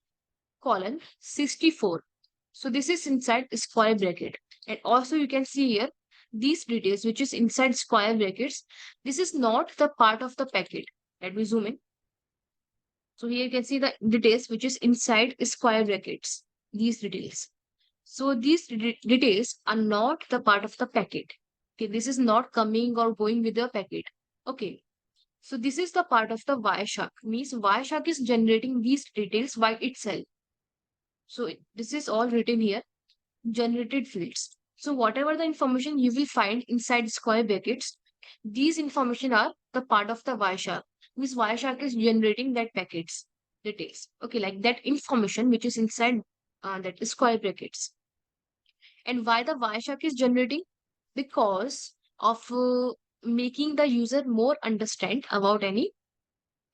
colon 64. So this is inside square bracket. And also you can see here these details, which is inside square brackets. This is not the part of the packet. Let me zoom in. So here you can see the details, which is inside square brackets, these details. So these details are not the part of the packet. Okay, this is not coming or going with your packet. Okay. So this is the part of the Wireshark. Means Wireshark is generating these details by itself. So this is all written here, generated fields. So whatever the information you will find inside square brackets, these information are the part of the Wireshark. Means Wireshark is generating that packets details. Okay, like that information which is inside that square brackets. And why the Wireshark is generating? Because of making the user more understand about any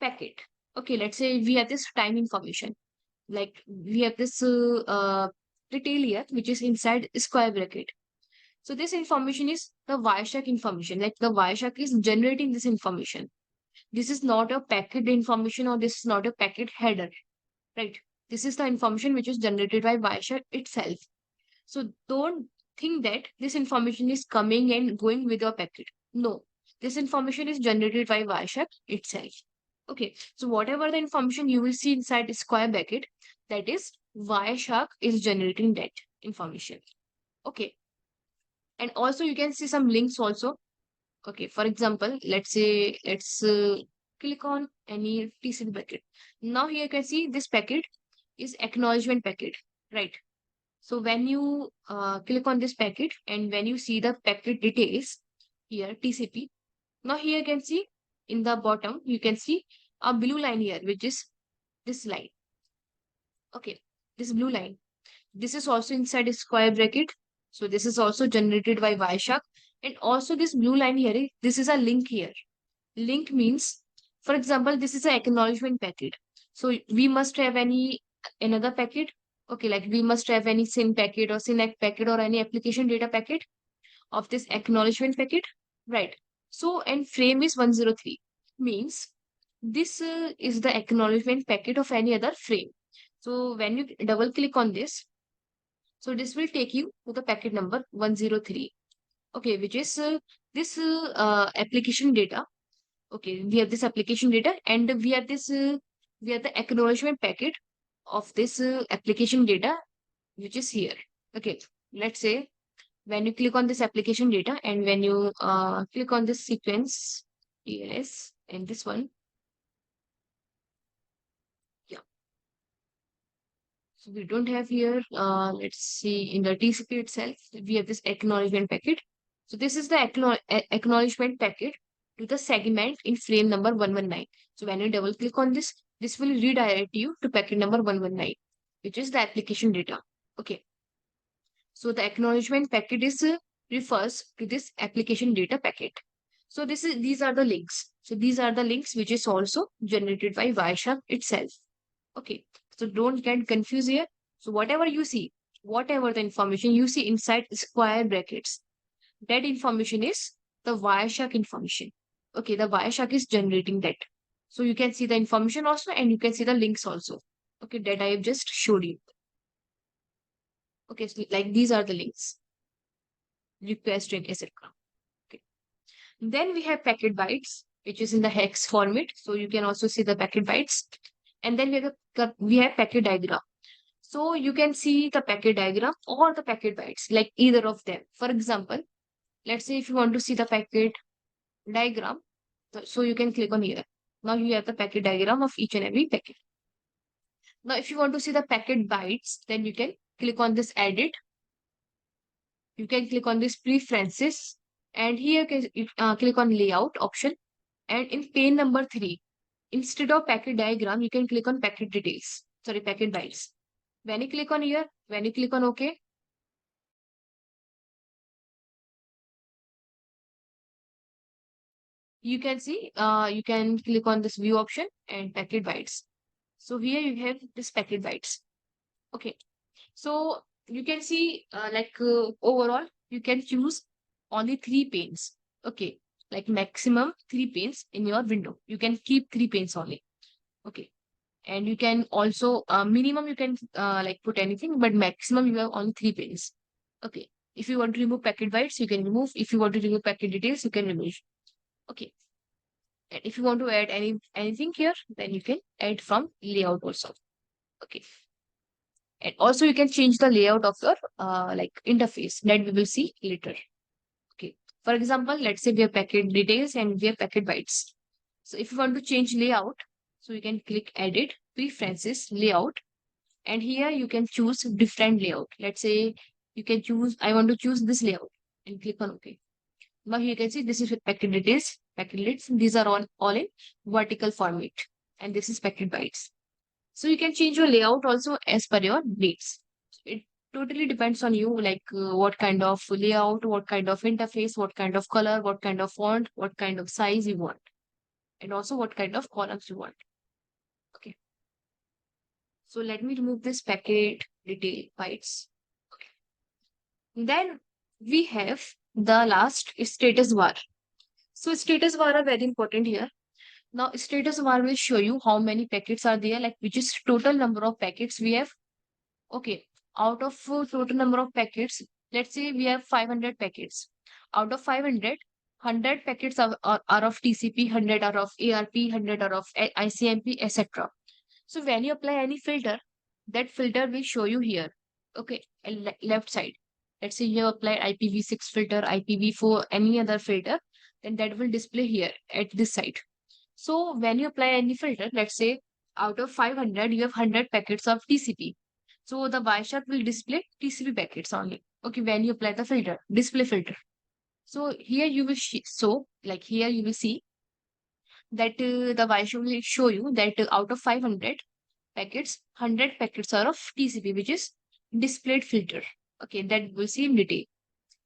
packet. Okay, let's say we have this time information. Like we have this detail here, which is inside square bracket. So this information is the Wireshark information. Like the Wireshark is generating this information. This is not a packet information, or this is not a packet header, right? This is the information which is generated by Wireshark itself. So don't think that this information is coming and going with your packet. No, this information is generated by Wireshark itself. Okay, so whatever the information you will see inside the square bracket, that is Wireshark is generating that information. Okay, and also you can see some links also. Okay, for example, let's click on any TCP packet. Now here you can see this packet is acknowledgement packet, right? So when you click on this packet and when you see the packet details here, TCP, now here you can see in the bottom, you can see a blue line here, which is this line. Okay, this blue line. This is also inside a square bracket. So this is also generated by Wireshark. And also this blue line here, this is a link here. Link means, for example, this is an acknowledgement packet. So we must have another packet. Okay, like we must have any SYN packet or SYNAC packet or any application data packet of this acknowledgement packet, right? So, and frame is 103, means this is the acknowledgement packet of any other frame. So when you double click on this, so this will take you to the packet number 103. Okay, which is this application data. Okay, we have this application data, and we have the acknowledgement packet of this application data, which is here. Okay, let's say when you click on this application data and when you click on this sequence TLS and this one, yeah. So we don't have here, let's see, in the TCP itself, we have this acknowledgement packet. So this is the acknowledgement packet to the segment in frame number 119. So when you double click on this, this will redirect you to packet number 119, which is the application data. Okay. So the acknowledgement packet is refers to this application data packet. So these are the links. So these are the links which is also generated by Wireshark itself. Okay. So don't get confused here. So whatever you see, whatever the information you see inside square brackets, that information is the Wireshark information. Okay, the Wireshark is generating that. So you can see the information also, and you can see the links also. Okay, that I have just showed you. Okay, so like these are the links, request and etc. Okay. Then we have packet bytes, which is in the hex format. So you can also see the packet bytes. And then we have packet diagram. So you can see the packet diagram or the packet bytes, like either of them. For example, let's say if you want to see the packet diagram, so you can click on here. Now you have the packet diagram of each and every packet. Now, if you want to see the packet bytes, then you can click on this edit. You can click on this preferences, and here you click on layout option. And in pane number 3, instead of packet diagram, you can click on packet details. Sorry, packet bytes. When you click on here, when you click on OK, you can see, you can click on this view option and packet bytes. So here you have this packet bytes. Okay. So you can see overall, you can choose only 3 panes. Okay. Like maximum 3 panes in your window. You can keep 3 panes only. Okay. And you can also, minimum you can like put anything, but maximum you have only 3 panes. Okay. If you want to remove packet bytes, you can remove. If you want to remove packet details, you can remove. Okay. And if you want to add anything here, then you can add from layout also. Okay. And also you can change the layout of your like interface that we will see later. Okay. For example, let's say we have packet details and we have packet bytes. So if you want to change layout, so you can click edit, preferences, layout, and here you can choose different layout. Let's say you can choose, I want to choose this layout and click on OK. Now here you can see this is packet details, packet lists. These are all in vertical format, and this is packet bytes. So you can change your layout also as per your needs. It totally depends on you, like what kind of layout, what kind of interface, what kind of color, what kind of font, what kind of size you want, and also what kind of columns you want. Okay. So let me remove this packet detail bytes. Okay. Then we have the last status bar. So status bar are very important here. Now status bar will show you how many packets are there, like which is total number of packets we have. Okay, out of total number of packets, let's say we have 500 packets. Out of 500, 100 packets are of TCP, 100 are of ARP, 100 are of ICMP, etc. So when you apply any filter, that filter will show you here. Okay, left side. Let's say you apply IPv6 filter, IPv4, any other filter, then that will display here at this side. So when you apply any filter, let's say out of 500, you have 100 packets of TCP. So the Wireshark will display TCP packets only. Okay, when you apply the filter, display filter. So here you will like here you will see that the Wireshark will show you that out of 500 packets, 100 packets are of TCP, which is displayed filter. Okay, that we'll see in detail.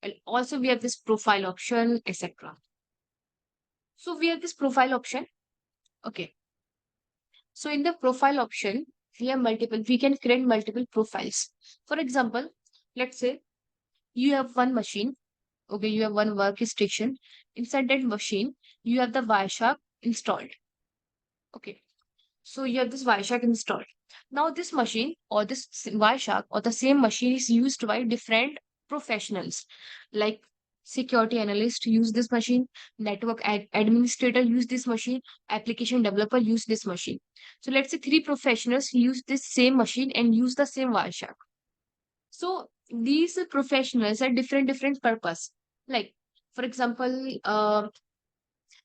And also we have this profile option, etc. So we have this profile option. Okay. So in the profile option, we can create multiple profiles. For example, let's say you have one machine. Okay, you have one workstation. Inside that machine, you have the Wireshark installed. Okay. So you have this Wireshark installed. Now this machine or this Wireshark or the same machine is used by different professionals, like security analyst use this machine, network administrator use this machine, application developer use this machine. So let's say three professionals use this same machine and use the same Wireshark. So these professionals are different purpose. Like for example,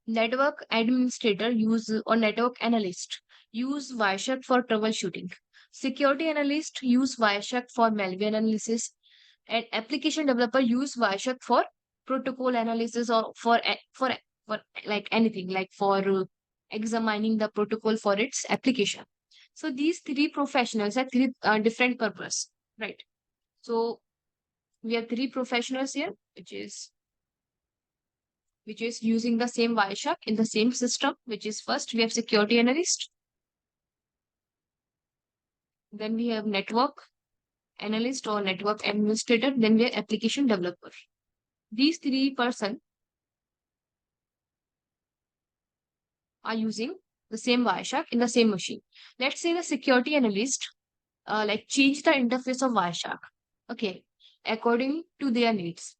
network administrator use or network analyst use Wireshark for troubleshooting. Security analyst use Wireshark for malware analysis, and application developer use Wireshark for protocol analysis or for like anything like for examining the protocol for its application. So these three professionals have three different purpose, right? So we have three professionals here, which is using the same Wireshark in the same system, which is first we have security analyst, then we have network analyst or network administrator, then we have application developer. These three person are using the same Wireshark in the same machine. Let's say the security analyst like change the interface of Wireshark, okay, according to their needs.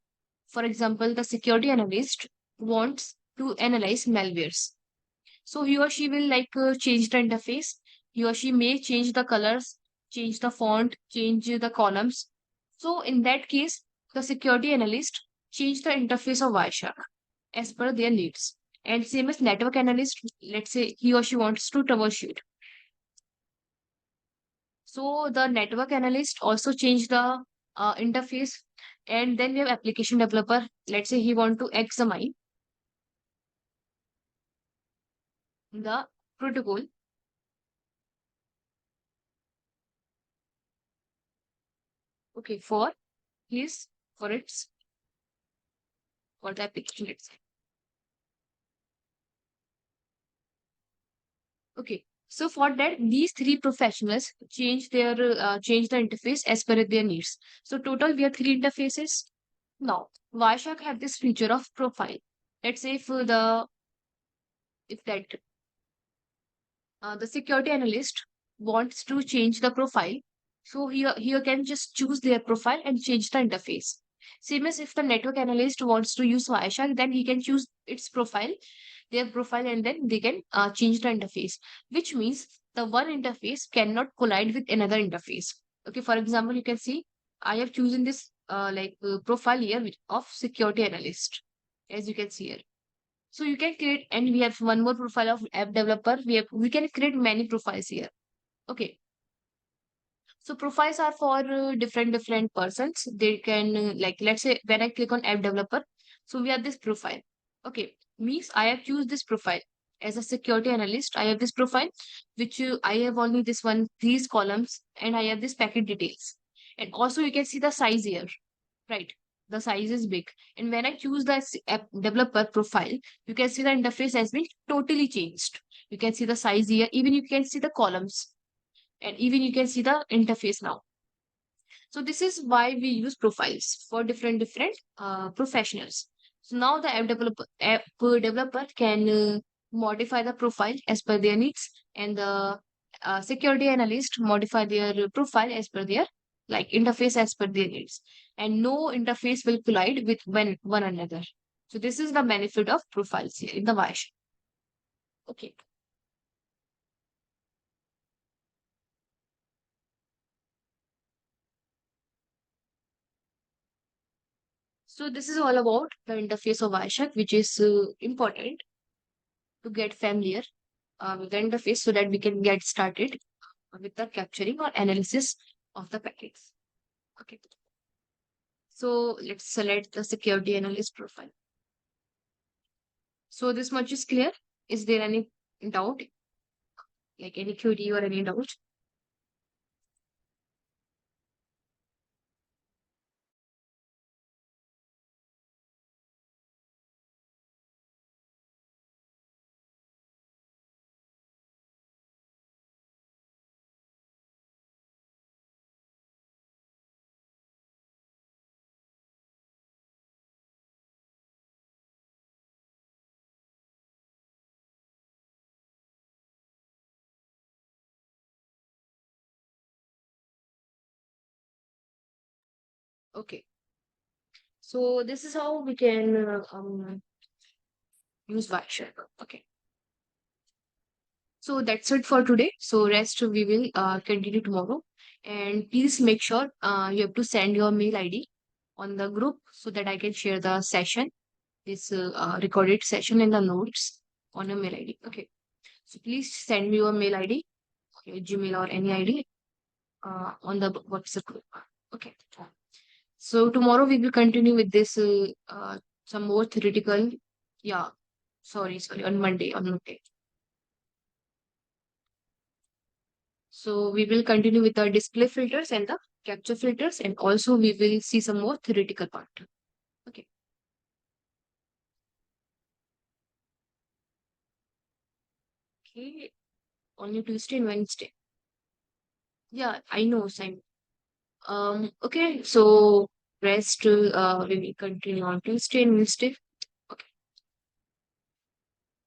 For example, the security analyst wants to analyze malwares. So he or she will like change the interface. He or she may change the colors, change the font, change the columns. So in that case, the security analyst change the interface of Wireshark as per their needs. And same as network analyst, let's say he or she wants to troubleshoot. So the network analyst also change the interface. And then we have application developer. Let's say he want to examine the protocol. Okay, for its for the application itself. Okay, so for that, these three professionals change the interface as per their needs. So total, we have three interfaces. Now, Wireshark have this feature of profile. Let's say if that the security analyst wants to change the profile, so here can just choose their profile and change the interface. Same as if the network analyst wants to use Wireshark, then he can choose its profile, their profile, and then they can change the interface, which means the one interface cannot collide with another interface. Okay, for example, you can see I have chosen this profile here of security analyst, as you can see here. So you can create, and we have one more profile of app developer. We can create many profiles here. Okay. So profiles are for different persons. They can like let's say when I click on app developer, so we have this profile. Okay, means I have choose this profile as a security analyst. I have this profile, which I have only this one these columns, and I have this packet details. And also you can see the size here, right? The size is big. And when I choose the app developer profile, you can see the interface has been totally changed. You can see the size here. Even you can see the columns and even you can see the interface now. So this is why we use profiles for different professionals. So now the app developer can modify the profile as per their needs, and the security analyst modify their profile as per their like interface as per their needs, and no interface will collide with one another. So this is the benefit of profiles here in the Wireshark. Okay. So this is all about the interface of Wireshark, which is important to get familiar with the interface so that we can get started with the capturing or analysis of the packets. Okay. So let's select the security analyst profile. So this much is clear. Is there any doubt, like any query or any doubt? Okay. So this is how we can use Wireshark. Okay. So that's it for today. So rest we will continue tomorrow. And please make sure you have to send your mail ID on the group so that I can share the session, this recorded session and the notes on your mail ID. Okay. So please send me your mail ID, your Gmail or any ID on the WhatsApp group. Okay. So tomorrow we will continue with this some more theoretical. Yeah. Sorry. On Monday. On Monday. So we will continue with the display filters and the capture filters, and also we will see some more theoretical part. Okay. Okay. Only Tuesday and Wednesday. Yeah, I know, Simon. Okay, so rest we will continue on Tuesday and Wednesday. Okay,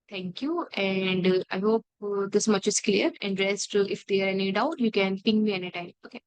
thank you. And I hope this much is clear. And rest, if there are any doubt, you can ping me anytime. Okay.